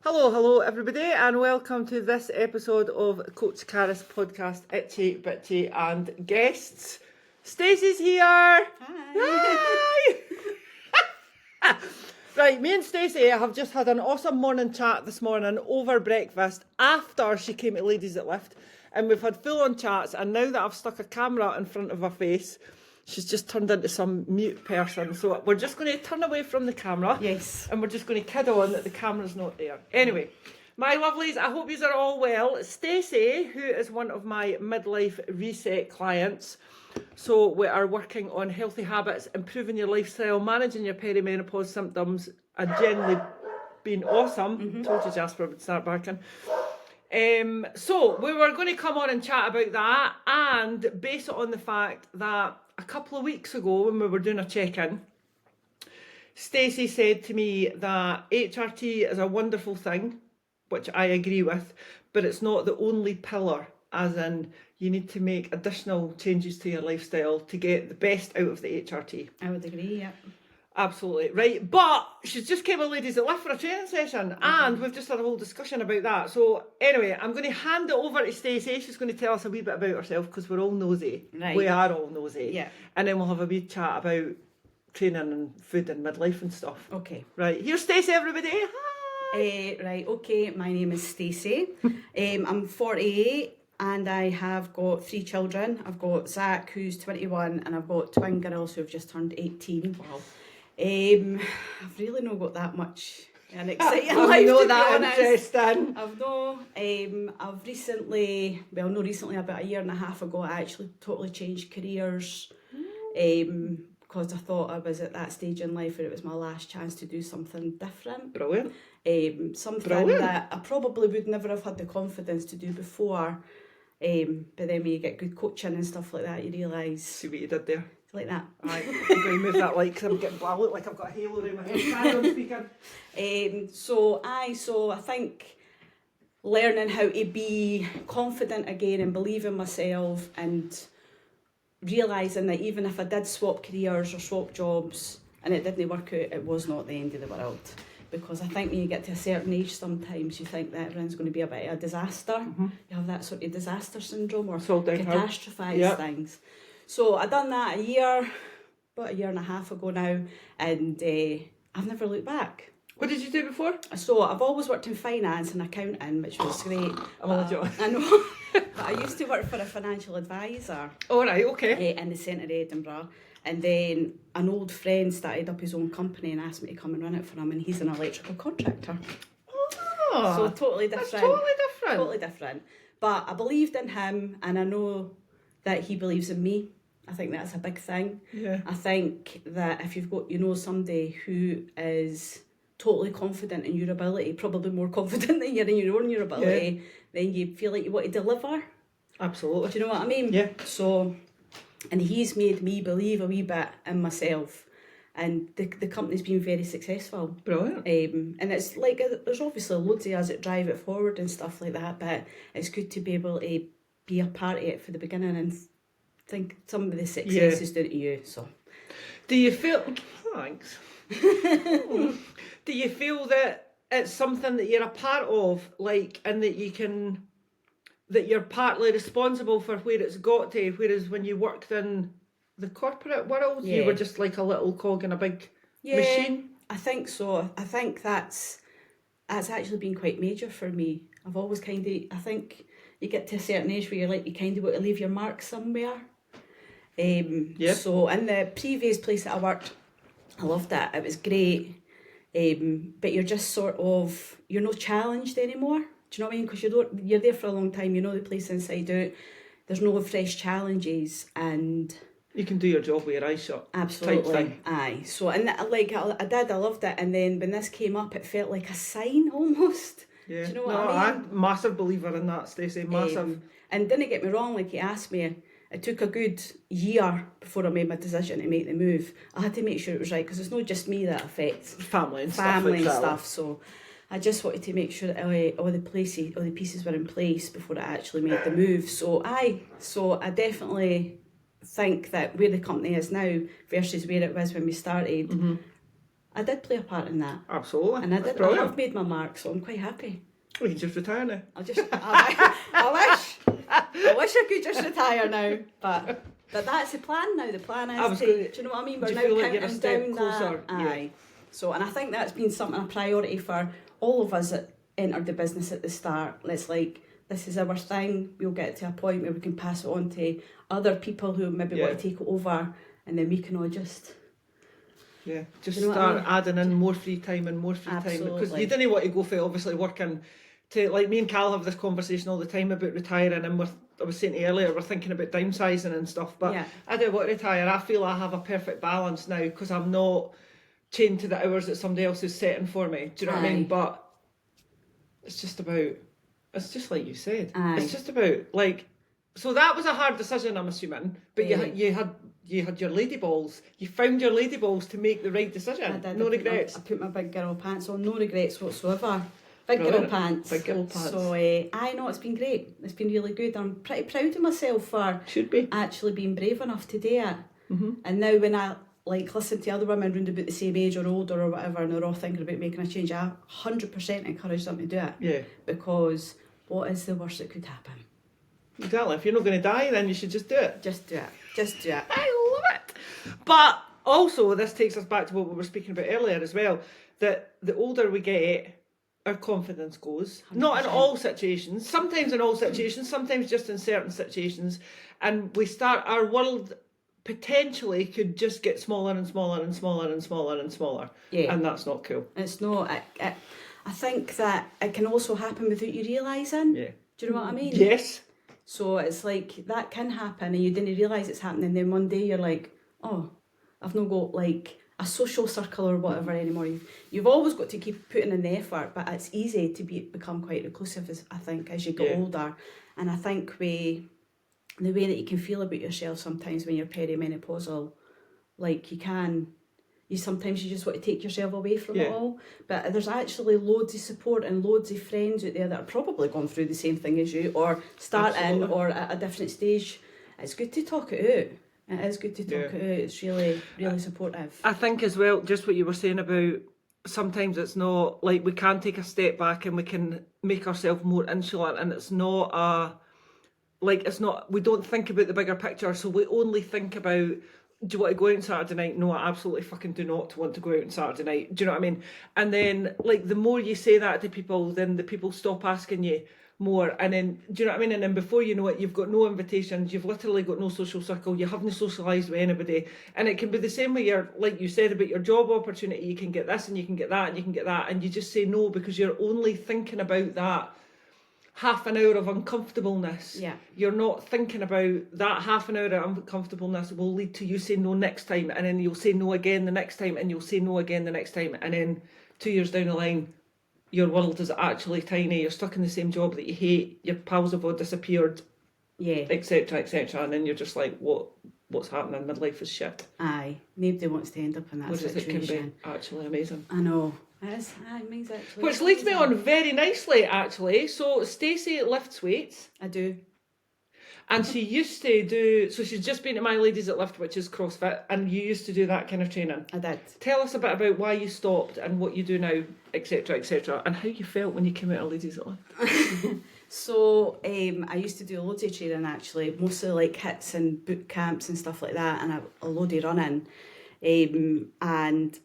Hello everybody, and welcome to this episode of Coach Caris podcast, Itchy Bitchy, and guests. Stacey's here! Hi! Hi! Right, me and Stacey have just had an awesome morning chat this morning over breakfast after she came to Ladies at Lift, and we've had full-on chats, and now that I've stuck a camera in front of her face, she's just turned into some mute person. So we're just going to turn away from the camera. Yes. And we're just going to kid on that the camera's not there. Anyway, my lovelies, I hope you are all well. Stacey, who is one of my midlife reset clients, so we are working on healthy habits, improving your lifestyle, managing your perimenopause symptoms, and generally being awesome. Told you Jasper would start barking. So we were going to come on and chat about that, and base it on the fact that a couple of weeks ago when we were doing a check-in, Stacey said to me that HRT is a wonderful thing, which I agree with, but it's not the only pillar, as in you need to make additional changes to your lifestyle to get the best out of the HRT. I would agree, yeah. Absolutely, right. But she's just came with Ladies at Lift for a training session, and we've just had a whole discussion about that. So anyway, I'm going to hand it over to Stacey. She's going to tell us a wee bit about herself, because we're all nosy. Right. We are all nosy. Yeah. And then we'll have a wee chat about training and food and midlife and stuff. Okay. Right, here's Stacey, everybody. Hi. Right, okay, my name is Stacey. I'm 48 and I have got 3 children. I've got Zach, who's 21, and I've got twin girls who have just turned 18. Wow. I've really not got that much an exciting life, I'm not to be that honest. interesting. I've recently, well, not recently, about a year and a half ago, I actually totally changed careers. Because I thought I was at that stage in life where it was my last chance to do something different. Brilliant. Something Brilliant. that I probably would never have had the confidence to do before. But then when you get good coaching and stuff like that, you realise... See what you did there? Like that. Right, I'm going to move that light because I'm getting... I look like I've got a halo around my head. Carry on speaking. So I think learning how to be confident again and believe in myself, and realising that even if I did swap careers or swap jobs and it didn't work out, it was not the end of the world. Because I think when you get to a certain age, sometimes you think that everyone's going to be a bit of a disaster. You have that sort of disaster syndrome or catastrophise things. So I done that about a year and a half ago now, and I've never looked back. What did you do before? So I've always worked in finance and accounting, which was great. I know. But I used to work for a financial advisor. All right, okay. In the centre of Edinburgh. And then an old friend started up his own company and asked me to come and run it for him, and he's an electrical contractor. Oh, so totally different. That's totally different. Totally different. But I believed in him, and I know that he believes in me. I think that's a big thing. Yeah. I think that if you've got, somebody who is totally confident in your ability, probably more confident than you're in your ability, then you feel like you want to deliver. Absolutely. Do you know what I mean? Yeah. So, and he's made me believe a wee bit in myself, and the company's been very successful. Brilliant. And it's like, there's obviously loads of us that drive it forward and stuff like that, but it's good to be able to be a part of it for the beginning and think some of the success is down to you. So, do you feel... Thanks. Do you feel that it's something that you're a part of, like, and that you can... that you're partly responsible for where it's got to, whereas when you worked in the corporate world, you were just like a little cog in a big machine? I think so. I think that's actually been quite major for me. I've always I think you get to a certain age where you kind of want to leave your mark somewhere. So in the previous place that I worked, I loved it. It was great. But you're just you're not challenged anymore. Do you know what I mean? Because you're there for a long time, you know the place inside out. There's no fresh challenges, and you can do your job with your eyes shut. Absolutely. Aye. So, and I loved it. And then when this came up, it felt like a sign almost. Yeah. Do you know what I mean? I'm a massive believer in that, Stacey. Massive. And didn't get me wrong, like he asked me, it took a good year before I made my decision to make the move. I had to make sure it was right, because it's not just me that affects. Family and stuff. So I just wanted to make sure that all the pieces were in place before I actually made the move. So I definitely think that where the company is now versus where it was when we started, I did play a part in that. Absolutely. And I That's did. brilliant. I have made my mark, so I'm quite happy. We can just retire now. I wish I could just retire now, but that's the plan now. The plan is do you know what I mean? We're now feel like you're a counting step down closer? that. Yeah. Aye. So, and I think that's been something a priority for all of us that entered the business at the start. Let's this is our thing. We'll get to a point where we can pass it on to other people who maybe want to take it over, and then we can all just. Yeah, just you know start adding in more free time and more free Absolutely. time, because you didn't want to go for obviously working to, like me and Cal have this conversation all the time about retiring, and I was saying to you earlier, we're thinking about downsizing and stuff, but I do want to retire. I feel I have a perfect balance now because I'm not chained to the hours that somebody else is setting for me. Do you know what I mean? But it's just like you said. It's just about so that was a hard decision, I'm assuming, but you had your lady balls. You found your lady balls to make the right decision. I did. No regrets. I put my big girl pants on. No regrets whatsoever. Big Brilliant. girl pants. Big girl pants. So I know it's been great. It's been really good. I'm pretty proud of myself for actually being brave enough to do it. Mm-hmm. And now when I listen to other women around about the same age or older or whatever, and they're all thinking about making a change, I 100% encourage them to do it. Yeah. Because what is the worst that could happen? Exactly. If you're not going to die, then you should just do it. Just do it. Just do it. I love it. But also, this takes us back to what we were speaking about earlier as well, that the older we get, our confidence goes. 100%. Not in all situations. Sometimes in all situations, sometimes just in certain situations. And our world potentially could just get smaller and smaller and smaller and smaller and smaller. Yeah. And that's not cool. It's not. I think that it can also happen without you realising. Yeah. Do you know what I mean? Yes. So it's like that can happen and you didn't realise it's happening, and then one day you're like, oh, I've not got a social circle or whatever anymore. You've always got to keep putting in the effort, but it's easy to become quite reclusive, as you get older. And I think the way that you can feel about yourself sometimes when you're perimenopausal, sometimes you just want to take yourself away from it all. But there's actually loads of support and loads of friends out there that are probably gone through the same thing as you, or starting or at a different stage. It's good to talk it out. It is good to talk it out. It's really, really supportive. I think as well, just what you were saying about sometimes it's not we can take a step back and we can make ourselves more insular, and it's not we don't think about the bigger picture, so we only think about, do you want to go out on Saturday night? No, I absolutely fucking do not want to go out on Saturday night. Do you know what I mean? And then, the more you say that to people, then the people stop asking you more. And then, do you know what I mean? And then before you know it, you've got no invitations. You've literally got no social circle. You haven't socialised with anybody. And it can be the same with like you said about your job opportunity. You can get this and you can get that and you can get that. And you just say no because you're only thinking about that half an hour of uncomfortableness. Yeah. You're not thinking about that half an hour of uncomfortableness will lead to you saying no next time, and then you'll say no again the next time, and you'll say no again the next time, and then 2 years down the line your world is actually tiny, you're stuck in the same job that you hate, your pals have all disappeared, etc, and then you're just like, what's happening? Midlife is shit. Aye, nobody wants to end up in that situation. It can be actually amazing. I know. It is. It means actually. Which leads me on very nicely, actually. So Stacey lifts weights. I do. And she used to do, so she's just been to My Ladies at Lift, which is CrossFit, and you used to do that kind of training. I did. Tell us a bit about why you stopped and what you do now, etc, and how you felt when you came out of Ladies at Lift. So I used to do loads of training, actually, mostly HIITs and boot camps and stuff like that, and a load of running. And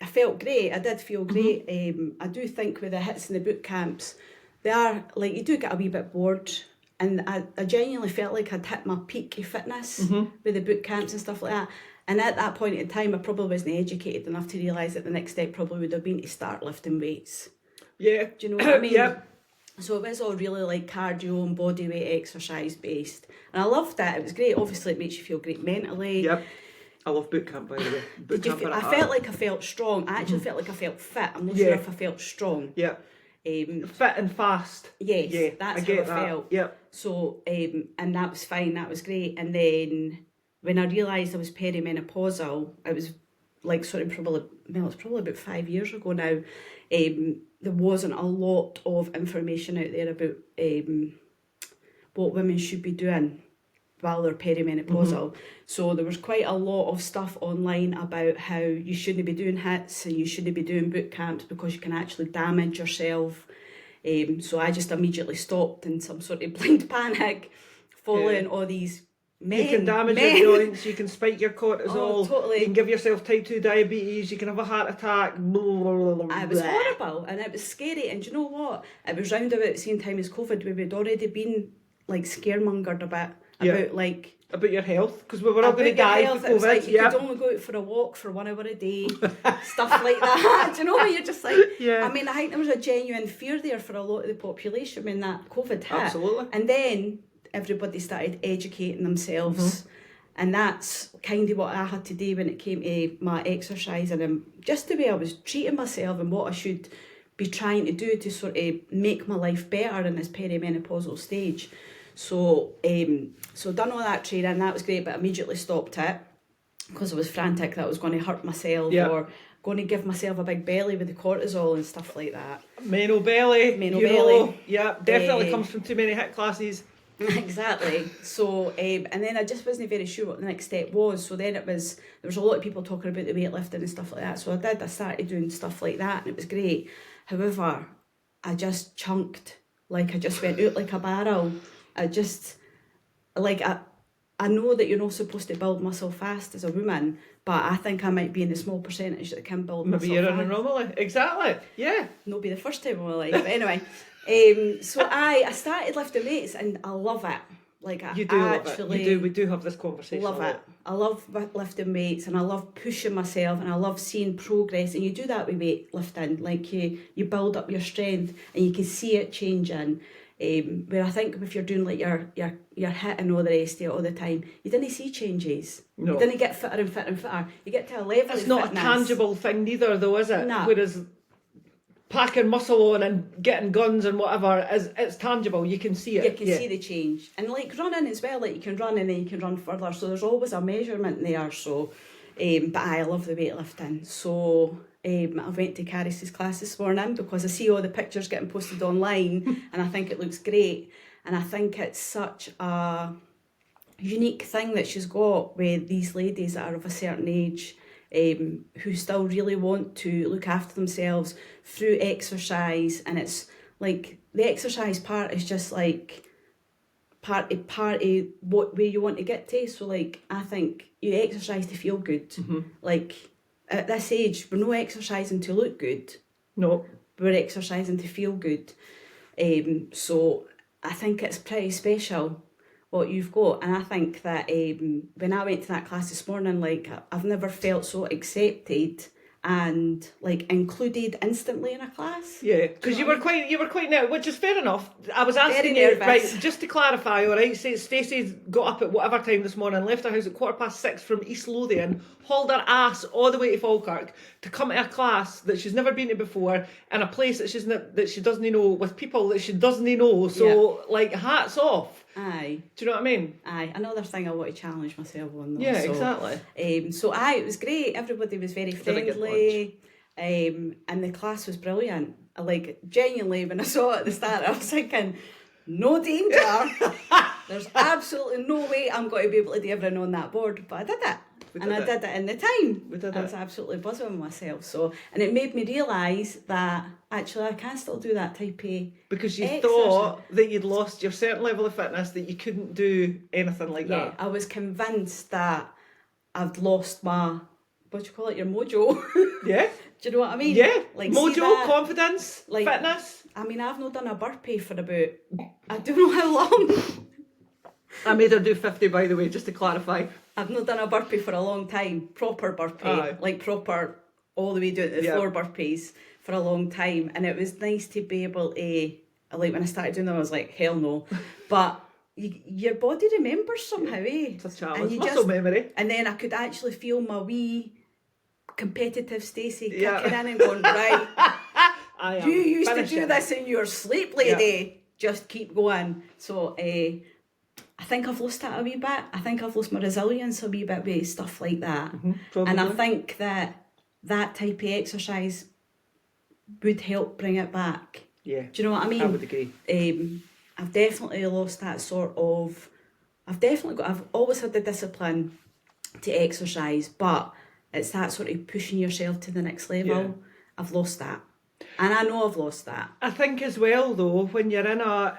I felt great. I did feel great. I do think with the HIITs and the boot camps, they are you do get a wee bit bored, and I genuinely felt like I'd hit my peak of fitness with the boot camps and stuff like that. And at that point in time, I probably wasn't educated enough to realise that the next step probably would have been to start lifting weights. Yeah. Do you know what I mean? Yeah. So it was all really cardio and body weight exercise based, and I loved it. It was great. Obviously, it makes you feel great mentally. Yep. I love boot camp, by the way. I felt like I felt strong. I actually felt like I felt fit. I'm not sure if I felt strong. Yeah. Fit and fast. Yes, yeah, that's how I felt. Yep. So, and that was fine. That was great. And then when I realised I was perimenopausal, it was it's probably about 5 years ago now. There wasn't a lot of information out there about what women should be doing while they're perimenopausal. So there was quite a lot of stuff online about how you shouldn't be doing HIITs and you shouldn't be doing boot camps because you can actually damage yourself. So I just immediately stopped in some sort of blind panic, following all these men. You can damage your joints, you can spike your cortisol, Oh, totally. you can give yourself type 2 diabetes, you can have a heart attack. Blah, blah, blah, It was blah. horrible and it was scary. And do you know what? It was round about the same time as COVID where we'd already been like scaremongered a bit about like about your health, because we were all going to about your die health. from It was COVID. like you could only go out for a walk for 1 hour a day, stuff like that. Do you know what you're just like? Yeah. I mean, I think there was a genuine fear there for a lot of the population when that COVID hit. Absolutely. And then everybody started educating themselves. And that's kind of what I had to do when it came to my exercising and just the way I was treating myself and what I should be trying to do to sort of make my life better in this perimenopausal stage. So done all that training, that was great, but immediately stopped it because I was frantic that I was going to hurt myself or going to give myself a big belly with the cortisol and stuff like that. Meno belly. Yeah, definitely comes from too many HIIT classes. Exactly. So, and then I just wasn't very sure what the next step was. So then there was a lot of people talking about the weightlifting and stuff like that. So I started doing stuff like that and it was great. However, I just chunked, like I just went out like a barrel. I just, like, I know that you're not supposed to build muscle fast as a woman, but I think I might be in the small percentage that can build muscle fast. Maybe you're an anomaly. Exactly. Yeah. Not be the first time in my life, but anyway. So I started lifting weights and I love it. Like You do love it. You do. We do have this conversation. Love it. I love lifting weights and I love pushing myself and I love seeing progress. And you do that with weightlifting. Like you build up your strength and you can see it changing. Where I think if you're doing like your HIIT and all the rest of it all the time, you didn't see changes. No. You didn't get fitter and fitter and fitter. You get to a level It's of not fitness. a tangible thing neither, though, is it? No. Whereas packing muscle on and getting guns and whatever, it's tangible. You can see it. You can see the change. And like running as well, like you can run and then you can run further. So there's always a measurement there. So, but I love the weightlifting. So I went to Caris's class this morning because I see all the pictures getting posted online and I think it looks great. And I think it's such a unique thing that she's got with these ladies that are of a certain age, who still really want to look after themselves through exercise. And it's like the exercise part is just like part of what where you want to get to. So like I think you exercise to feel good. Like at this age we're not exercising to look good. No. We're exercising to feel good. So I think it's pretty special what you've got. And I think that when I went to that class this morning, like I've never felt so accepted and like included instantly in a class. Yeah, because you were quite nervous, which is fair enough. I was asking Very you, nervous. right, just to clarify, all right, say Stacey got up at whatever time this morning, left her house at 6:15 from East Lothian, hauled her ass all the way to Falkirk to come to a class that she's never been to before in a place that she doesn't know, with people that she doesn't know. So like, hats off. Aye. Do you know what I mean? Aye. Another thing I want to challenge myself on though. Yeah, so, exactly. So it was great. Everybody was very friendly. And the class was brilliant. I like genuinely when I saw it at the start, I was thinking, no danger. There's absolutely no way I'm going to be able to do everything on that board. But I did it. I did it in the time. I was absolutely buzzing with myself. So, and it made me realise that actually I can still do that type of because you exercise. thought that you'd lost your certain level of fitness, that you couldn't do anything like that. I was convinced that I'd lost my, what do you call it, your mojo. Yeah. Do you know what I mean? Yeah. Like mojo, confidence, like, fitness. I mean, I've not done a burpee for about, I don't know how long. I made her do 50, by the way, just to clarify. I've not done a burpee for a long time. Proper burpee. Aye. Like proper, all the way down to the floor burpees for a long time. And it was nice to be able to, like when I started doing them, I was like, hell no. But your body remembers somehow, eh? It's a challenge. Muscle memory. And then I could actually feel my wee competitive Stacey kicking in and going, right, you used to do this in your sleep, lady. Just keep going. So I think I've lost that a wee bit. I think I've lost my resilience a wee bit with stuff like that. And I think that type of exercise would help bring it back. Yeah. Do you know what I mean? I would agree. I've definitely lost that sort of I've always had the discipline to exercise, but it's that sort of pushing yourself to the next level. Yeah. I've lost that. And I know I've lost that. I think as well though, when you're in now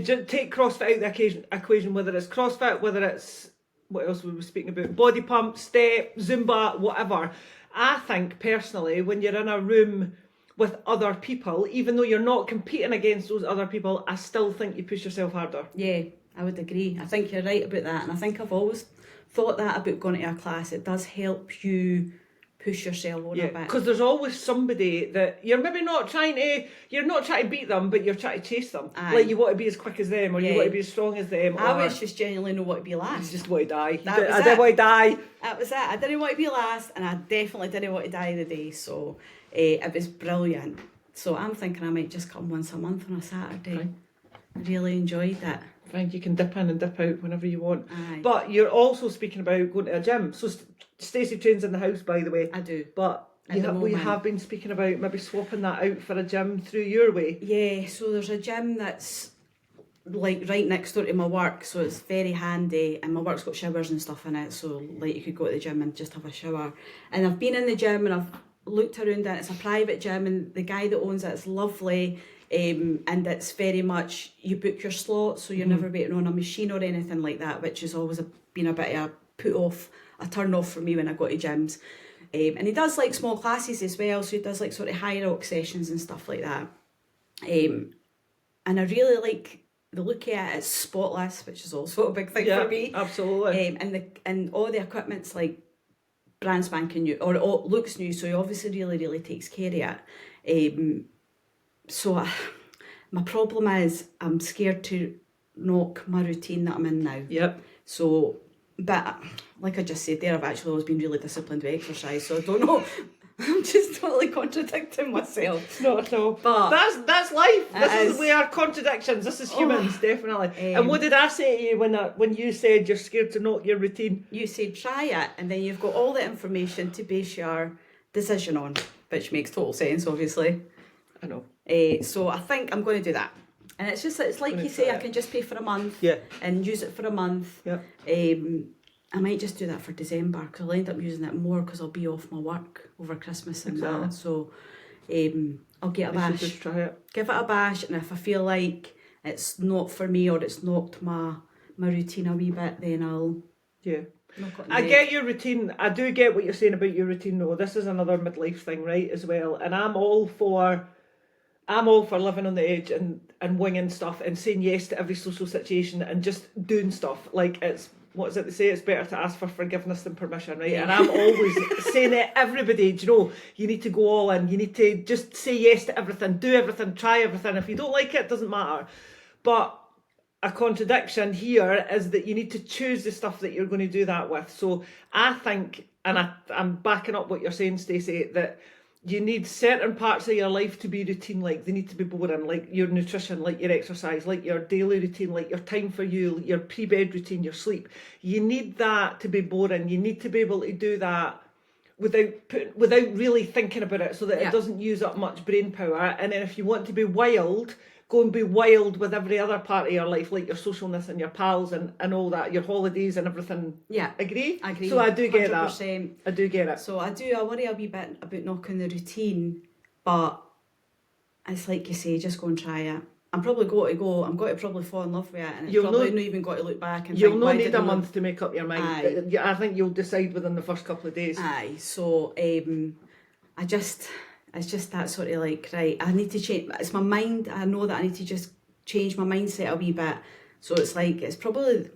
just take CrossFit out the equation, whether it's CrossFit, whether it's, what else we were speaking about, body pump, step, Zumba, whatever. I think personally, when you're in a room with other people, even though you're not competing against those other people, I still think you push yourself harder. Yeah, I would agree. I think you're right about that. And I think I've always thought that about going to a class. It does help you push yourself on a bit. Because there's always somebody that you're maybe not trying to beat them, but you're trying to chase them. Aye. Like you want to be as quick as them, or you Yeah. want to be as strong as them. I or always just genuinely know what to be you last. just want to die. That was I it. did want to die. That was it. I didn't want to be last, and I definitely didn't want to die the day. So it was brilliant. So I'm thinking I might just come once a month on a Saturday. Fine. I really enjoyed that. Fine, you can dip in and dip out whenever you want. Aye. But you're also speaking about going to a gym. So Stacey trains in the house, by the way. I do. But At the we moment. have been speaking about maybe swapping that out for a gym through your way. Yeah, so there's a gym that's like right next door to my work, so it's very handy, and my work's got showers and stuff in it, so like you could go to the gym and just have a shower. And I've been in the gym and I've looked around it. It's a private gym, and the guy that owns it is lovely, and it's very much you book your slot, so you're never waiting on a machine or anything like that, which has always been a bit of a turn off for me when I go to gyms. And he does like small classes as well, so he does like sort of high rock sessions and stuff like that. And I really like the look of it. It's spotless, which is also a big thing for me. Absolutely. And all the equipment's like brand spanking new, or looks new, so he obviously really takes care of it. My problem is I'm scared to knock my routine that I'm in now. Yep. So, but like I just said there, I've actually always been really disciplined with exercise, so I don't know. I'm just totally contradicting myself. No, But that's life. We are contradictions. This is Oh, humans, definitely. And what did I say to you when you said you're scared to knock your routine? you said try it, and then you've got all the information to base your decision on, which makes total sense, obviously. I know. So I think I'm going to do that. And it's like you say, I can just pay for a month and use it for a month. Yep. I might just do that for December, because I'll end up using it more because I'll be off my work over Christmas and that. So I'll get a bash. Just try it. Give it a bash, and if I feel like it's not for me or it's knocked my routine a wee bit, then I'll knock it on the I head. get your routine. I do get what you're saying about your routine though. This is another midlife thing, right, as well. And I'm all for living on the edge and winging stuff and saying yes to every social situation and just doing stuff. Like it's, what is it they say? It's better to ask for forgiveness than permission, right? Yeah. And I'm always saying it, everybody, do you know, you need to go all in. You need to just say yes to everything, do everything, try everything. If you don't like it, it doesn't matter. But a contradiction here is that you need to choose the stuff that you're going to do that with. So I think, and I'm backing up what you're saying, Stacey, that you need certain parts of your life to be routine-like. They need to be boring, like your nutrition, like your exercise, like your daily routine, like your time for you, your pre-bed routine, your sleep. You need that to be boring. You need to be able to do that without really thinking about it, so that it doesn't use up much brain power. And then if you want to be wild, go and be wild with every other part of your life, like your socialness and your pals and all that, your holidays and everything. Yeah. Agree? I agree. So I do get 100%. that. I do get it. So I worry a wee bit about knocking the routine, but it's like you say, just go and try it. I'm probably going to go. I'm going to probably fall in love with it, and it's probably not even got to look back and you'll think, not why need did a I month to make up your mind. Aye. I think you'll decide within the first couple of days. Aye. So it's just that sort of like, right, I need to change. It's my mind. I know that I need to just change my mindset a wee bit. So it's like, it's probably,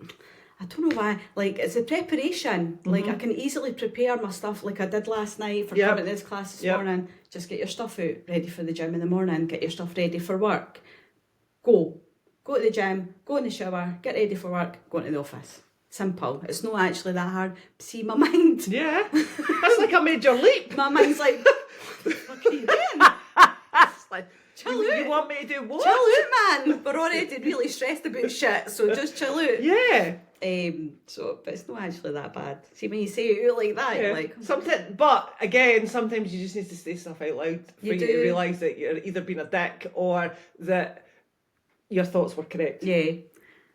I don't know why, like it's a preparation. Like I can easily prepare my stuff like I did last night for coming to this class this morning. Just get your stuff out ready for the gym in the morning, get your stuff ready for work. Go to the gym, go in the shower, get ready for work, go into the office. Simple. It's not actually that hard. See, my mind. Yeah. That's like a major leap. My mind's like, what the fuck are you doing? It's like, Chill you out. want me to do what? Chill out, man. We're already really stressed about shit, so just chill out. Yeah. But it's not actually that bad. See, when you say it out like that, you're like, But again, sometimes you just need to say stuff out loud for you to realise that you're either being a dick or that your thoughts were correct. yeah.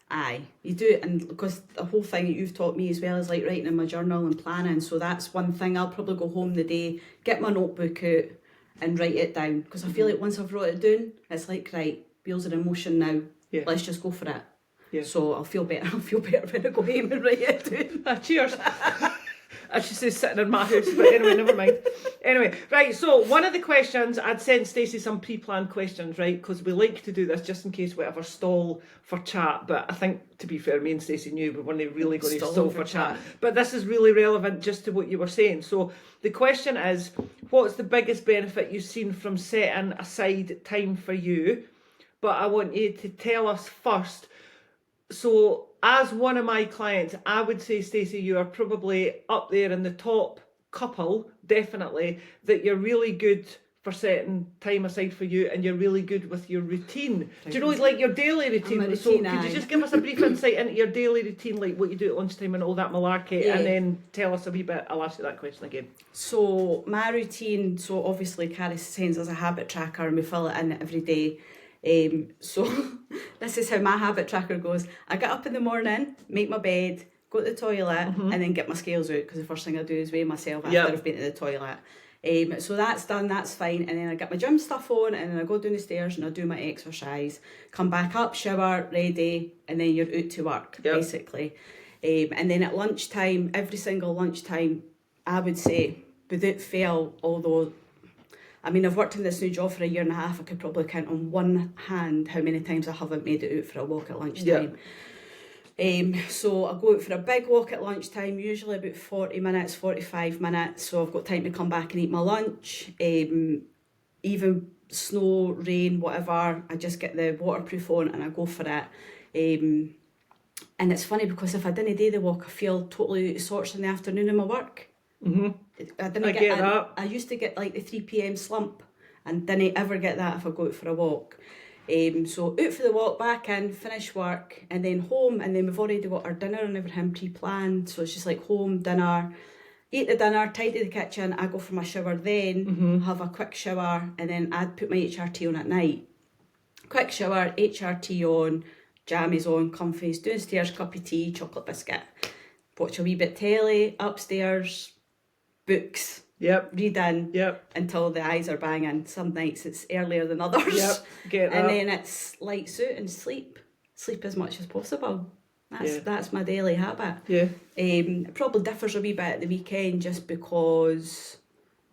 Aye, you do it, and because the whole thing that you've taught me as well is like writing in my journal and planning. So that's one thing. I'll probably go home the day, get my notebook out, and write it down. Because I feel like once I've wrote it down, it's like, right, wheels are in motion now. Yeah. Let's just go for it. Yeah. So I'll feel better. I'll feel better when I go home and write it down. Cheers. I should say sitting in my house, but anyway, never mind. Anyway, right, so one of the questions, I'd sent Stacey some pre-planned questions, right, because we like to do this just in case we ever stall for chat, but I think, to be fair, me and Stacey knew we weren't really going to stall for chat. But this is really relevant just to what you were saying. So the question is, what's the biggest benefit you've seen from setting aside time for you? But I want you to tell us first. So as one of my clients, I would say, Stacey, you are probably up there in the top couple, definitely, that you're really good for setting time aside for you, and you're really good with your routine. Do you know, like your daily routine? So could you just give us a brief insight into your daily routine, like what you do at lunchtime and all that malarkey, and then tell us a wee bit. I'll ask you that question again. So my routine, so obviously Carrie sends us a habit tracker and we fill it in every day. So this is how my habit tracker goes. I get up in the morning, make my bed, go to the toilet, and then get my scales out, because the first thing I do is weigh myself after I've been to the toilet. So that's done, that's fine, and then I get my gym stuff on, and then I go down the stairs and I do my exercise, come back up, shower, ready, and then you're out to work, basically. And then at lunchtime, every single lunchtime, I would say, without fail, although I mean, I've worked in this new job for 1.5 years, I could probably count on one hand how many times I haven't made it out for a walk at lunchtime. So I go out for a big walk at lunchtime, usually about 40 minutes, 45 minutes, so I've got time to come back and eat my lunch. Even snow, rain, whatever, I just get the waterproof on and I go for it. And it's funny because if I didn't do the walk, I feel totally out of sorts in the afternoon in my work. I get that. I used to get like the 3 p.m. slump, and didn't ever get that if I go out for a walk. So out for the walk, back in, finish work, and then home, and then we've already got our dinner and everything pre-planned, so it's just like home, dinner, eat the dinner, tidy the kitchen, I go for my shower then, have a quick shower, and then I'd put my HRT on at night. Quick shower, HRT on, jammies on, comfies, downstairs, cup of tea, chocolate biscuit, watch a wee bit telly, upstairs, books, reading until the eyes are banging. Some nights it's earlier than others. Get that. And then it's lights out and sleep as much as possible. That's my daily habit. It probably differs a wee bit at the weekend, just because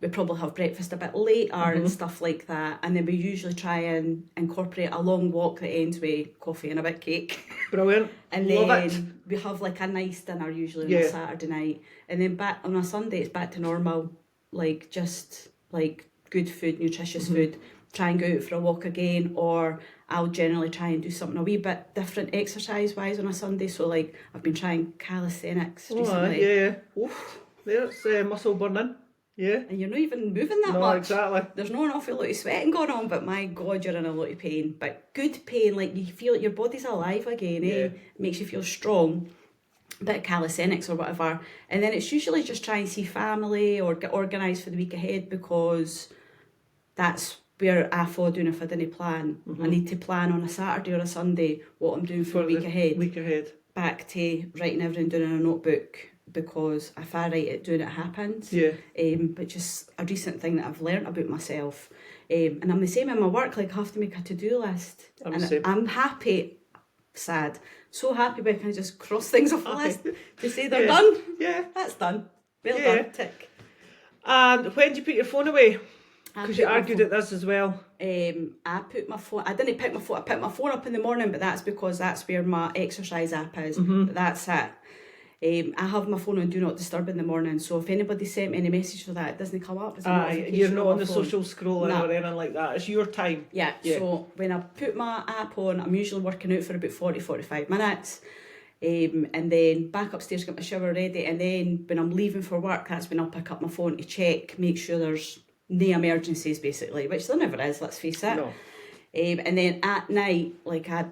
we probably have breakfast a bit later and stuff like that, and then we usually try and incorporate a long walk that ends with coffee and a bit of cake. Brilliant. And then we have like a nice dinner usually on a Saturday night, and then back on a Sunday it's back to normal, like just like good food, nutritious food. Try and go out for a walk again, or I'll generally try and do something a wee bit different exercise wise on a Sunday. So like I've been trying calisthenics recently. There's muscle burning. And you're not even moving that much. No, exactly. There's not an awful lot of sweating going on, but my God, you're in a lot of pain. But good pain, like you feel like your body's alive again, It makes you feel strong. A bit of calisthenics or whatever. And then it's usually just try and see family or get organised for the week ahead, because that's where I fall down if I didn't plan. I need to plan on a Saturday or a Sunday what I'm doing for the week ahead. Back to writing everything down in a notebook, because if I write it down, it happens. But just a recent thing that I've learnt about myself. And I'm the same in my work, like I have to make a to-do list. I'm happy, sad, so happy when I can just cross things off the list to say they're done. That's done. Well done, tick. And when do you put your phone away? Because you argued at this as well. I put my phone, I didn't pick my phone, I picked my phone up in the morning, but that's because that's where my exercise app is. But that's it. I have my phone on Do Not Disturb in the morning, so if anybody sent me any message for that, it doesn't come up. You're not on the social scrolling or anything like that. It's your time. So when I put my app on, I'm usually working out for about 40-45 minutes. And then back upstairs, get my shower ready, and then when I'm leaving for work, that's when I'll pick up my phone to check, make sure there's no emergencies basically, which there never is, let's face it. And then at night, like I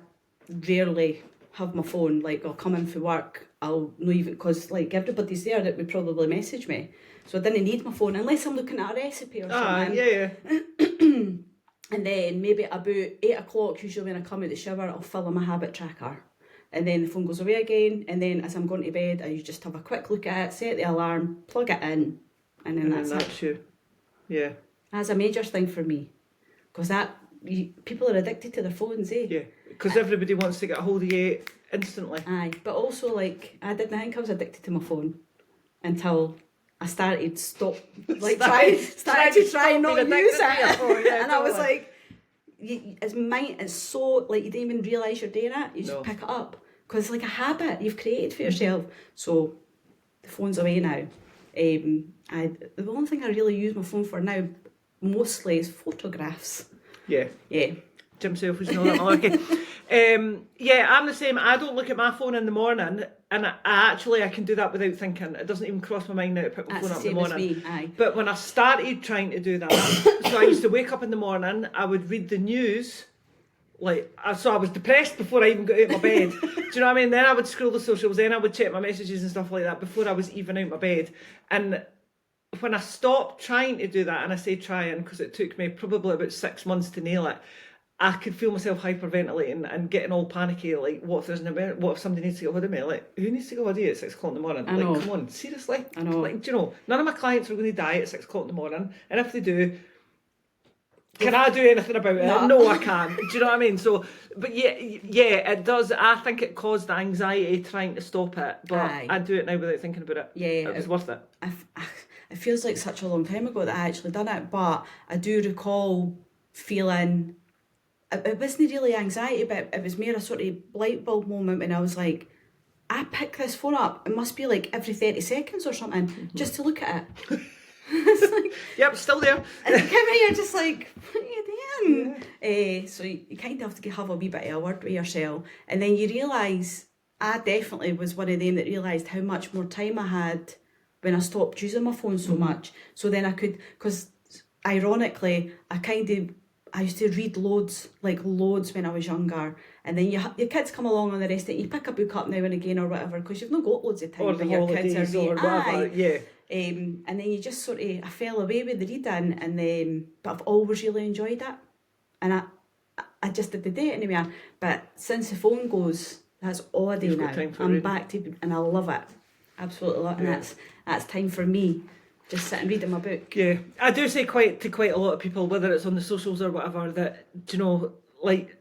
rarely have my phone, like I'll come in for work, I'll not even, because like everybody's there that would probably message me, so I didn't need my phone unless I'm looking at a recipe or something. And then maybe about 8 o'clock, usually when I come out the shower, I'll fill in my habit tracker. and then the phone goes away again, and then as I'm going to bed, I just have a quick look at it, set the alarm, plug it in, and then that's it. You. Yeah. That's a major thing for me, because people are addicted to their phones, eh? Yeah, because everybody wants to get a hold of you instantly. Aye, but also like I didn't think I was addicted to my phone until I started started to try and not use it, and I was like, it's so like you don't even realise you're doing it. You just pick it up because it's like a habit you've created for yourself. So the phone's away now. The only thing I really use my phone for now mostly is photographs. Yeah. Jim Selfie's not that lucky. Yeah, I'm the same. I don't look at my phone in the morning, and I can do that without thinking. It doesn't even cross my mind now to pick my phone up in the morning. As me, aye. But when I started trying to do that, so I used to wake up in the morning, I would read the news, so I was depressed before I even got out of my bed. Do you know what I mean? Then I would scroll the socials, then I would check my messages and stuff like that before I was even out of my bed. And when I stopped trying to do that, and I say trying because it took me probably about 6 months to nail it, I could feel myself hyperventilating and getting all panicky, like, what if somebody needs to get hold of me? Like, who needs to get hold of you at 6 o'clock in the morning? I know. Like, come on, seriously? I know. Like, do you know, none of my clients are going to die at 6 o'clock in the morning, and if they do, can I do anything about it? No, I can't. Do you know what I mean? So, but yeah, it does. I think it caused the anxiety trying to stop it, but I do it now without thinking about it. Yeah, it was worth it. It feels like such a long time ago that I actually done it, but I do recall feeling, it wasn't really anxiety, but it was more a sort of light bulb moment when I was like, I pick this phone up, it must be like every 30 seconds or something, just to look at it. It's like, yep, still there. And come here, you're just like, what are you doing? So you kind of have to have a wee bit of a word with yourself, and then you realise, I definitely was one of them that realised how much more time I had when I stopped using my phone so much. So then I could, because ironically, I used to read loads when I was younger, and then your kids come along and the rest of it, you pick a book up now and again or whatever, because you've not got loads of time for your kids or whatever. Yeah. And then you just sort of, I fell away with the reading, and then, but I've always really enjoyed it, and I just did the day anyway. But since the phone goes, that's all I do now. I'm back to, and I love it, absolutely love it. And that's time for me. Just sit and read in my book. Yeah, I do say to quite a lot of people, whether it's on the socials or whatever, that, you know, like,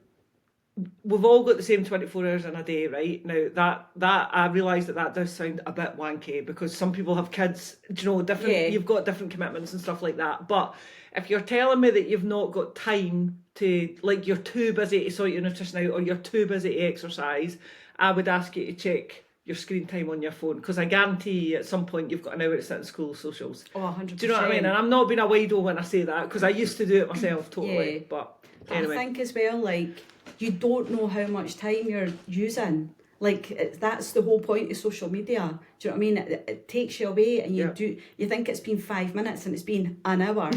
we've all got the same 24 hours in a day, right? Now that I realise that does sound a bit wanky, because some people have kids, you know, you've got different commitments and stuff like that. But if you're telling me that you've not got time to, like, you're too busy to sort your nutrition out, or you're too busy to exercise, I would ask you to check your screen time on your phone, because I guarantee you at some point you've got an hour to sit in school socials. Oh, 100%. Do you know what I mean? And I'm not being a wido when I say that, because I used to do it myself totally. Yeah. But anyway. I think as well, like, you don't know how much time you're using. Like, that's the whole point of social media. Do you know what I mean? It takes you away, and you think it's been 5 minutes and it's been an hour.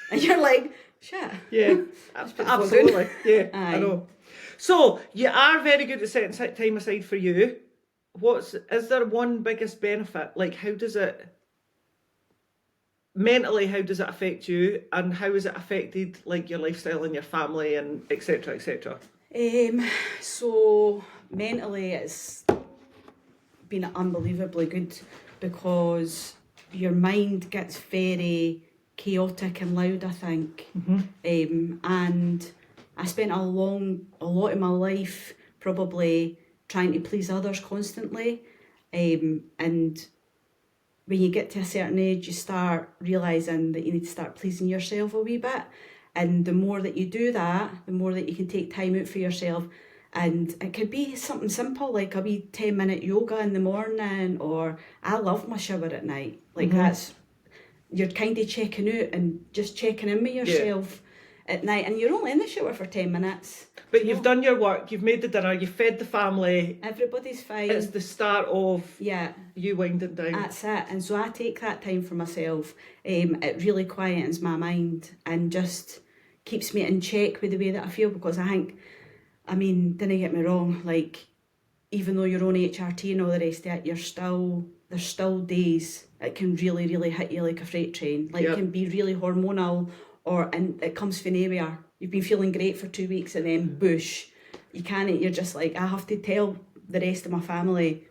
And you're like, shit. Yeah, absolutely. Yeah, I know. So, you are very good at setting time aside for you. Is there one biggest benefit? Like, how does it affect you, and how has it affected, like, your lifestyle and your family and etc, etc? So mentally it's been unbelievably good, because your mind gets very chaotic and loud, I think. And I spent a lot of my life probably trying to please others constantly, and when you get to a certain age, you start realising that you need to start pleasing yourself a wee bit, and the more that you do that, the more that you can take time out for yourself. And it could be something simple, like a wee 10-minute yoga in the morning, or I love my shower at night. Like, that's, you're kind of checking out and just checking in with yourself at night, and you're only in the shower for 10 minutes. But you've done your work, you've made the dinner, you've fed the family. Everybody's fine. It's the start of you winding down. That's it. And so I take that time for myself. It really quietens my mind and just keeps me in check with the way that I feel, because I think, I mean, don't get me wrong, like, even though you're on HRT and all the rest of it, there's still days it can really, really hit you like a freight train. Like, it can be really hormonal, and it comes from nowhere. You've been feeling great for 2 weeks, and then boosh, you're just like, I have to tell the rest of my family,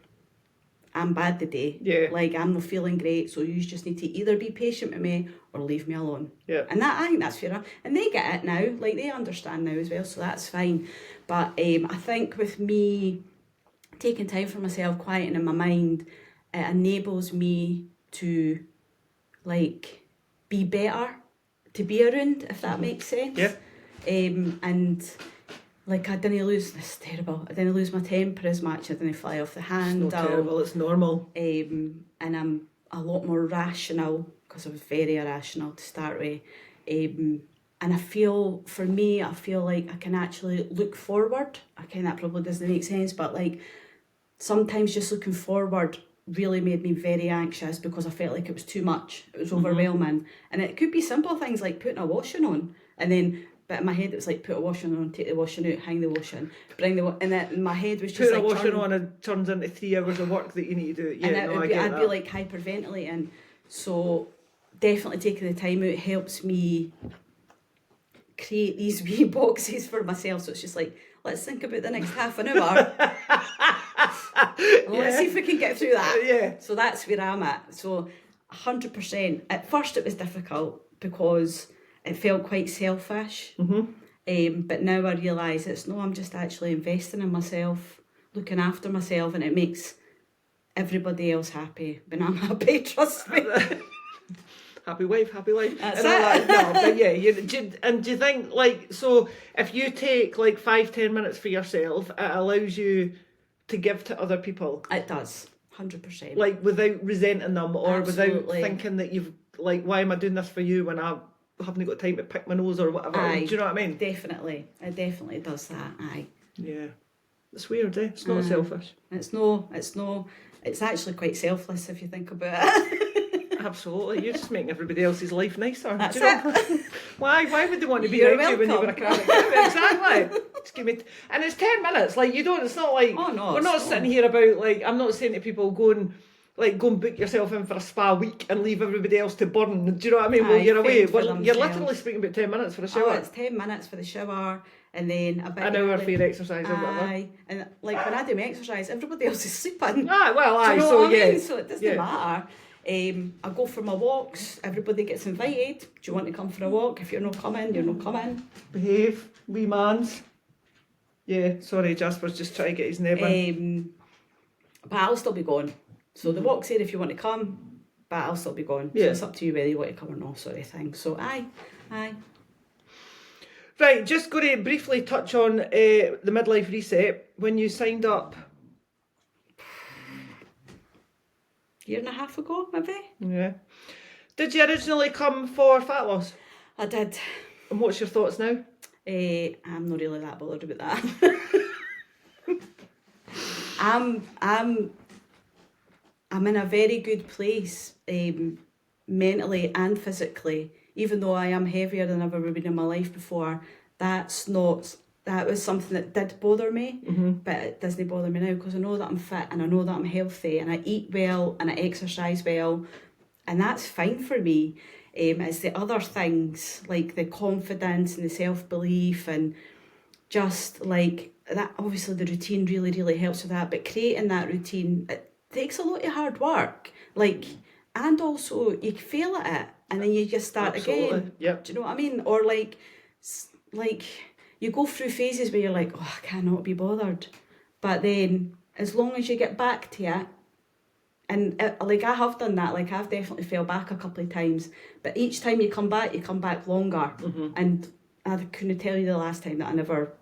I'm bad today. Yeah. Like, I'm not feeling great, so you just need to either be patient with me or leave me alone. Yeah. And that, I think that's fair enough. And they get it now, like, they understand now as well, so that's fine. But I think with me taking time for myself, quieting my mind, it enables me to, like, be better, to be around, if that makes sense. Yeah. And like, I didn't lose, this is terrible, I didn't lose my temper as much, I didn't fly off the handle. It's not terrible, it's normal. And I'm a lot more rational, because I was very irrational to start with. And I feel, for me, I feel like I can actually look forward. Okay, that probably doesn't make sense, but like, sometimes just looking forward really made me very anxious because I felt like it was too much. It was overwhelming. And it could be simple things like putting a washing on, and then, but in my head it was like, put a washing on, take the washing out, hang the washing, bring the and then in my head was just Putting like a washing on and turns into 3 hours of work that you need to do. Yeah, and no, I'd be like hyperventilating. So definitely taking the time out helps me create these wee boxes for myself. So it's just like, let's think about the next half an hour. Let's see if we can get through that. Yeah. So that's where I'm at. So 100%. At first it was difficult because it felt quite selfish. But now I realise I'm just actually investing in myself, looking after myself, and it makes everybody else happy when I'm happy, trust me. Happy wife, happy life. That's and all it. that. No, but yeah, do you think, like, so if you take like 5-10 minutes for yourself, it allows you to give to other people? It does, 100%. Like, without resenting them, or Absolutely. without thinking that you've, like, why am I doing this for you when I haven't got time to pick my nose or whatever? Aye, do you know what I mean? Definitely. It definitely does that, aye. Yeah. It's weird, eh? It's not selfish. It's actually quite selfless if you think about it. Absolutely, you're just making everybody else's life nicer. That's do you know? Why would they want to be You're around you when you were a welcome. chronic giver? Exactly. Just give me and it's 10 minutes. Like, you don't. It's not like Oh, no, we're it's not not. sitting here about, like, I'm not saying to people go and book yourself in for a spa week and leave everybody else to burn. Do you know what I mean? Well, Aye, you're away. fend for Well, you're themselves. literally speaking about 10 minutes for a Oh, shower, it's 10 minutes for the shower, and then a bit an hour early. for your exercise or whatever. Aye, and like when I do my exercise, everybody else is sleeping. Ah, well, Do aye. you know So what I yeah, mean? So it doesn't matter. I go for my walks, everybody gets invited. Do you want to come for a walk? If you're not coming, you're not coming. behave, wee mans. Yeah, sorry, Jasper's just trying to get his neb in. But I'll still be gone. So the walk's there if you want to come, but I'll still be gone. Yeah. So it's up to you whether you want to come or not, sort of thing. So aye. Right, just going to briefly touch on the midlife reset. When you signed up, Year and a half ago, maybe? yeah, did you originally come for fat loss? I did. And what's your thoughts now? I'm not really that bothered about that. I'm in a very good place, mentally and physically. Even though I am heavier than I've ever been in my life before, that was something that did bother me, but it doesn't bother me now because I know that I'm fit and I know that I'm healthy and I eat well and I exercise well, and that's fine for me. It's the other things like the confidence and the self-belief and just like that. Obviously the routine really, really helps with that, but creating that routine, it takes a lot of hard work, like, and also you fail at it and then you just start again. Yep. Do you know what I mean? Or like you go through phases where you're like, oh, I cannot be bothered, but then as long as you get back to it, and like I have done that, like I've definitely fell back a couple of times, but each time you come back longer. And I couldn't tell you the last time that I never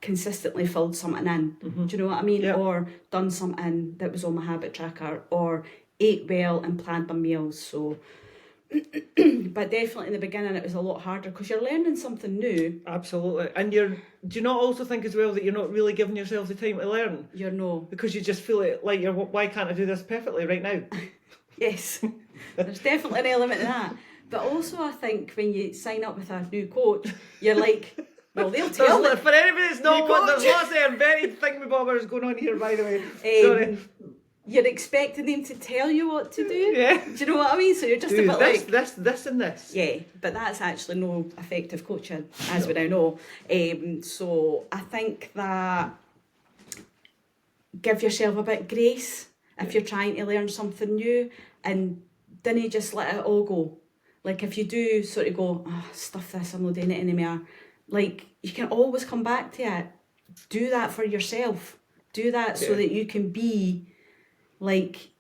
consistently filled something in. Do you know what I mean? Yep. Or done something that was on my habit tracker, or ate well and planned my meals. So but definitely in the beginning it was a lot harder because you're learning something new. Absolutely. And do you not also think as well that you're not really giving yourself the time to learn? You're no. Because you just feel it like why can't I do this perfectly right now? Yes, there's definitely an element of that. But also I think when you sign up with a new coach, you're like, well, they'll tell you. For anybody that's not, New there's coach. lots of embedded thingamabobbers going on here, by the way. Sorry. You're expecting them to tell you what to do. Yeah. Do you know what I mean? So you're just Do a bit this, like... this and this. Yeah, but that's actually no effective coaching, as we now know. So I think that give yourself a bit of grace if you're trying to learn something new, and don't just let it all go. Like if you do sort of go, oh, stuff this, I'm not doing it anymore, like you can always come back to it. Do that for yourself. Do that so that you can be like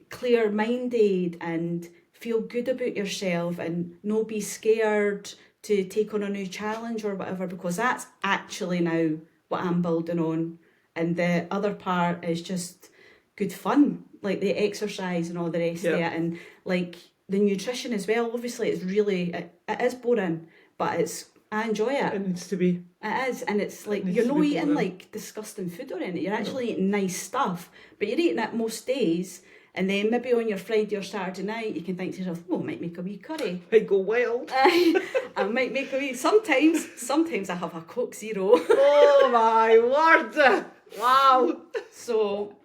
clear-minded and feel good about yourself and not be scared to take on a new challenge or whatever, because that's actually now what I'm building on. And the other part is just good fun, like the exercise and all the rest of it, and like the nutrition as well. Obviously it's really, it is boring, but I enjoy it. It needs to be. It is, and it's like you're not eating like disgusting food or anything. You're actually eating nice stuff, but you're eating it most days. And then maybe on your Friday or Saturday night, you can think to yourself, oh, I might make a wee curry. I go wild. I might make a wee, sometimes I have a Coke Zero. Oh my word. Wow. So,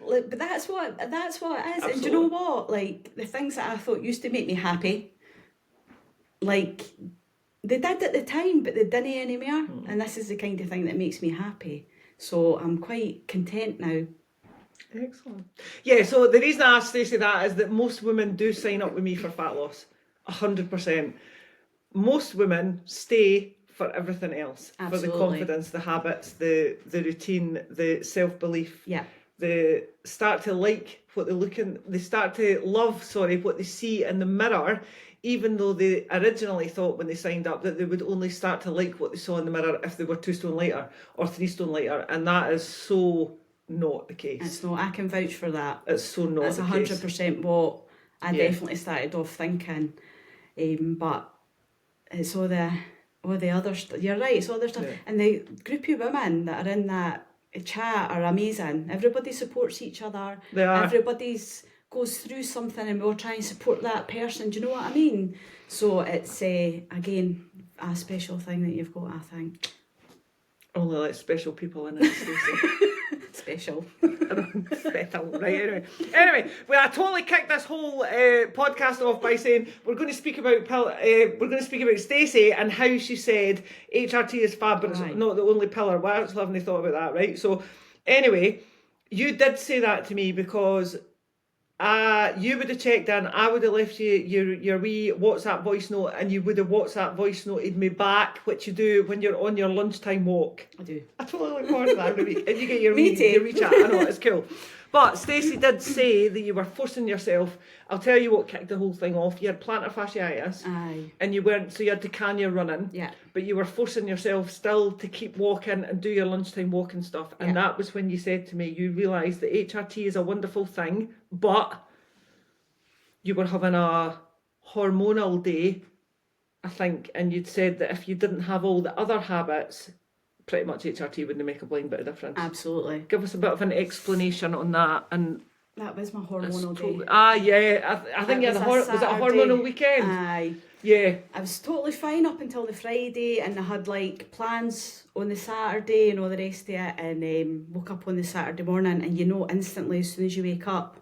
like, but that's what it is. Absolutely. And do you know what? Like, the things that I thought used to make me happy, like, they did at the time, but they didn't anymore. And this is the kind of thing that makes me happy. So I'm quite content now. Excellent. Yeah, so the reason I asked Stacey that is that most women do sign up with me for fat loss. 100%. Most women stay for everything else. Absolutely. For the confidence, the habits, the routine, the self-belief. Yeah. They start to like what they start to love, what they see in the mirror, even though they originally thought when they signed up that they would only start to like what they saw in the mirror if they were 2 stone lighter or 3 stone lighter. And that is so not the case. It's not. I can vouch for that. It's so not That's the case. 100% what I definitely started off thinking. But it's all the other stuff. You're right, it's all the stuff. Yeah. And the group of women that are in that chat are amazing. Everybody supports each other. They are. Everybody's goes through something and we'll try and support that person. Do you know what I mean? So it's, again, a special thing that you've got, I think. Only like special people in it, Stacey. Special. Special, right? Anyway, well, I totally kicked this whole podcast off by saying we're going to speak about Stacey and how she said HRT is fab, but it's not the only pillar. Well, I actually haven't thought about that, right? So, anyway, you did say that to me because you would have checked in, I would have left you your wee WhatsApp voice note, and you would have WhatsApp voice noted me back, which you do when you're on your lunchtime walk. I do. I totally look forward to that every week. And you get your Me too. wee chat. I know, it's cool. But Stacey did say that you were forcing yourself. I'll tell you what kicked the whole thing off. You had plantar fasciitis. Aye. And so you had to can your running. Yeah. But you were forcing yourself still to keep walking and do your lunchtime walking stuff. And that was when you said to me, you realised that HRT is a wonderful thing, but you were having a hormonal day, I think, and you'd said that if you didn't have all the other habits, pretty much HRT wouldn't make a blind bit of difference. Absolutely. Give us a bit of an explanation on that. And that was my hormonal day. I think you had was it a hormonal weekend? Aye. Yeah. I was totally fine up until the Friday, and I had like plans on the Saturday and all the rest of it, and woke up on the Saturday morning, and instantly as soon as you wake up,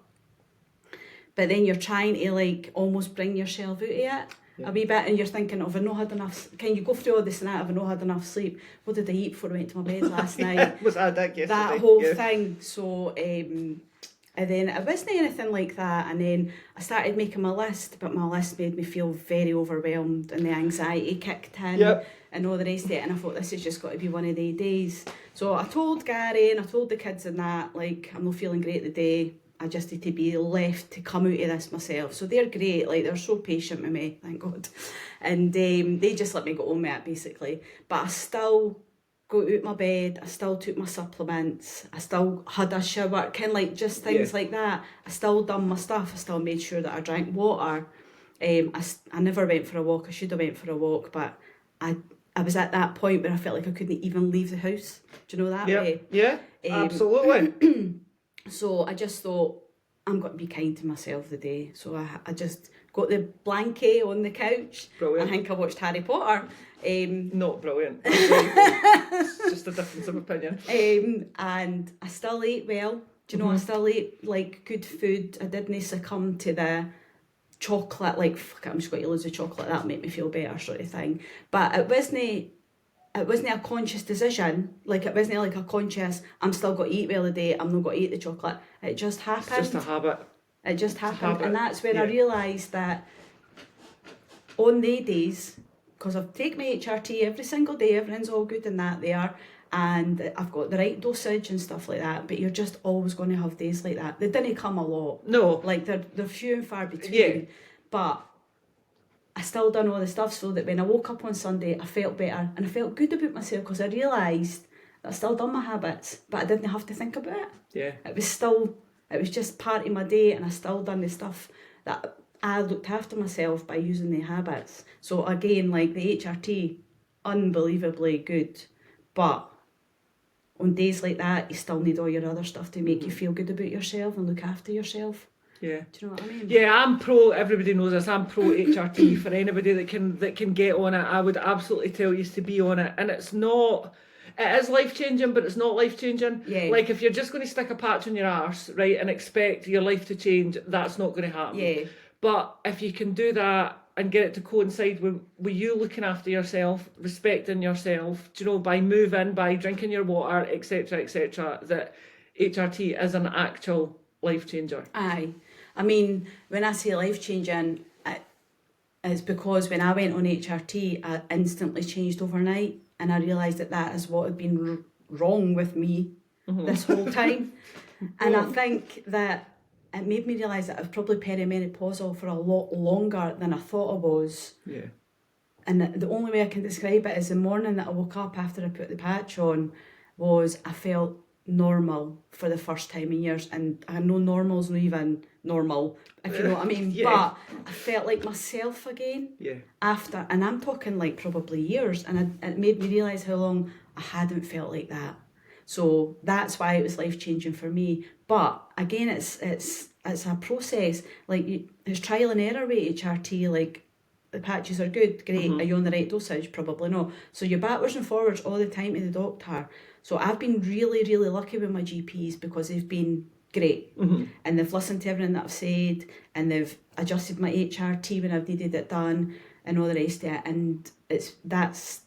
but then you're trying to like almost bring yourself out of it a wee bit, and you're thinking, I've not had enough, can you go through all this and that, I've not had enough sleep, what did I eat before I went to my bed last night? Was that yesterday? That whole thing. So and then it wasn't anything like that, and then I started making my list, but my list made me feel very overwhelmed, and the anxiety kicked in and all the rest of it, and I thought this has just got to be one of the days. So I told Gary and I told the kids and that, like, I'm not feeling great today, I just need to be left to come out of this myself. So they're great, like, they're so patient with me, thank God. And they just let me go on with it, basically. But I still got out my bed, I still took my supplements, I still had a shower, kind of like just things like that. I still done my stuff, I still made sure that I drank water. I never went for a walk, I should have went for a walk, but I was at that point where I felt like I couldn't even leave the house. Do you know that way? Yeah, absolutely. So I just thought, I'm going to be kind to myself today. So I just got the blanket on the couch. Brilliant. I think I watched Harry Potter. Not brilliant. It's just a difference of opinion. And I still ate well. Do you know, I still ate like good food. I didn't succumb to the chocolate, like, fuck it, I'm just going to lose the chocolate, that'll make me feel better sort of thing. But it it wasn't a conscious decision. Like, it wasn't like a conscious, I'm still got to eat well today, I'm not going to eat the chocolate. It just happened. It's just a habit. It just happened. habit. And that's when I Yeah. realised that on the days, because I've taken my HRT every single day, everything's all good and that there, and I've got the right dosage and stuff like that, but you're just always going to have days like that. They didn't come a lot. No. Like, they're few and far between. Yeah. But I still done all the stuff so that when I woke up on Sunday, I felt better and I felt good about myself because I realised that I still done my habits, but I didn't have to think about it. Yeah. It was just part of my day, and I still done the stuff that I looked after myself by using the habits. So again, like the HRT, unbelievably good, but on days like that, you still need all your other stuff to make you feel good about yourself and look after yourself. Yeah. Do you know what I mean? Yeah, I'm pro, everybody knows this, I'm pro HRT. For anybody that can get on it, I would absolutely tell you to be on it. And it is life changing, but it's not life changing. Yeah. Like, if you're just going to stick a patch on your arse, right, and expect your life to change, that's not going to happen. Yeah. But if you can do that and get it to coincide with you looking after yourself, respecting yourself, do you know, by moving, by drinking your water, etc., that HRT is an actual life changer. Aye. I mean, when I say life changing, it's because when I went on HRT, I instantly changed overnight, and I realised that is what had been wrong with me this whole time. And I think that it made me realise that I was probably perimenopausal for a lot longer than I thought I was. Yeah. And the only way I can describe it is the morning that I woke up after I put the patch on was I felt normal for the first time in years. And I know normal's not even normal, if you know what I mean. Yeah. But I felt like myself again. Yeah. After, and I'm talking like probably years, and it made me realise how long I hadn't felt like that. So that's why it was life changing for me. But again, it's a process. Like, it's trial and error with HRT. Like, the patches are good, great. Are you on the right dosage? Probably not. So you're backwards and forwards all the time to the doctor. So I've been really, really lucky with my GPs because they've been great, and they've listened to everything that I've said, and they've adjusted my HRT when I've needed it done, and all the rest of it. And that's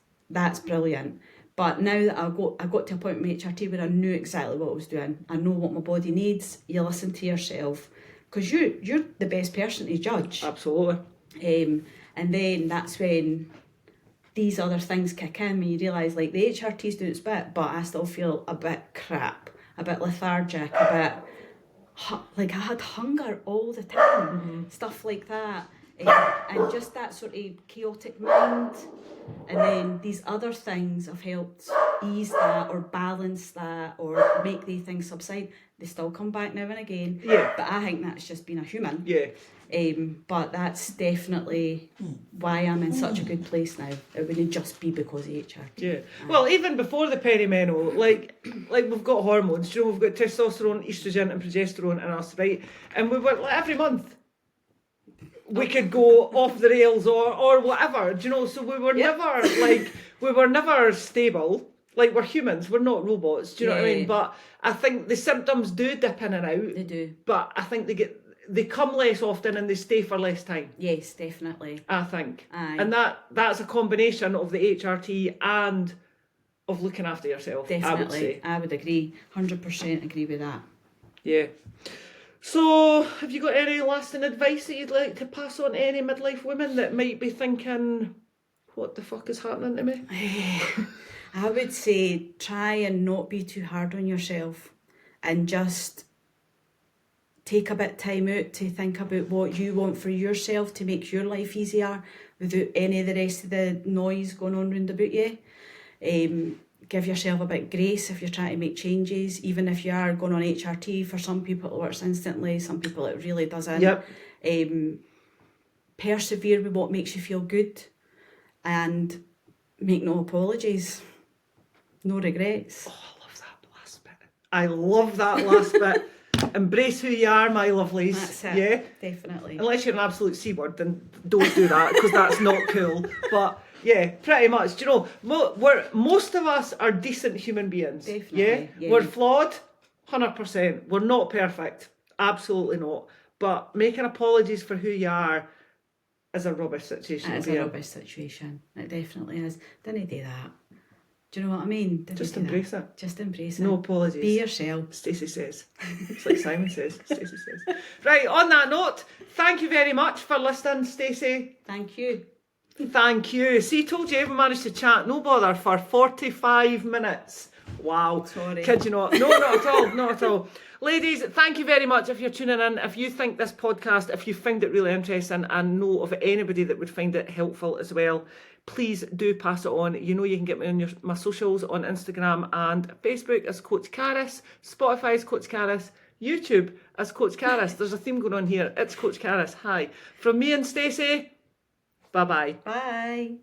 brilliant. But now that I got to a point with my HRT where I knew exactly what I was doing. I know what my body needs. You listen to yourself, because you're the best person to judge. Absolutely. And then that's when these other things kick in, when you realise, like, the HRT's doing its bit, but I still feel a bit crap, a bit lethargic, a bit like I had hunger all the time, stuff like that. And just that sort of chaotic mind. And then these other things have helped ease that or balance that or make the things subside. They still come back now and again. Yeah. But I think that's just being a human. Yeah. But that's definitely why I'm in such a good place now. It wouldn't just be because of HRT. Yeah. Well, even before the peri-meno, like we've got hormones, you know, we've got testosterone, estrogen and progesterone in us, right? And we were, like, every month we could go off the rails or whatever, do you know? So we were never stable. Like, we're humans, we're not robots, do you know what I mean? But I think the symptoms do dip in and out. They do. But I think they come less often and they stay for less time. Yes, definitely. I think. Aye. And that's a combination of the HRT and of looking after yourself, Definitely. I would say. I would agree. 100% agree with that. Yeah. So, have you got any lasting advice that you'd like to pass on to any midlife women that might be thinking, what the fuck is happening to me? I would say try and not be too hard on yourself, and just take a bit of time out to think about what you want for yourself to make your life easier without any of the rest of the noise going on round about you. Give yourself a bit of grace if you're trying to make changes, even if you are going on HRT. For some people it works instantly, some people it really doesn't. Yep. Persevere with what makes you feel good, and make no apologies, no regrets. Oh, I love that last bit. I love that last bit. Embrace who you are, my lovelies. That's it. Yeah? Definitely. Unless you're an absolute C-word, then don't do that, because that's not cool. But yeah, pretty much. Do you know, most of us are decent human beings. Definitely, yeah. We're flawed, 100%. We're not perfect. Absolutely not. But making apologies for who you are is a rubbish situation. It is a rubbish situation. It definitely is. Didn't do that. Do you know what I mean? Did Just we do that? embrace it. Just embrace it. No apologies. Be yourself. Stacey says. It's like Simon says. Stacey says. Right, on that note, thank you very much for listening, Stacey. Thank you. Thank you. See, told you, even managed to chat, no bother, for 45 minutes. Wow. Sorry. Kid you not. No, not at all. Not at all. Ladies, thank you very much if you're tuning in. If you think this podcast, if you find it really interesting and know of anybody that would find it helpful as well, please do pass it on. You know you can get me on my socials on Instagram and Facebook as Coach Caris, Spotify as Coach Caris, YouTube as Coach Caris. There's a theme going on here. It's Coach Caris. Hi. From me and Stacey, bye-bye. Bye.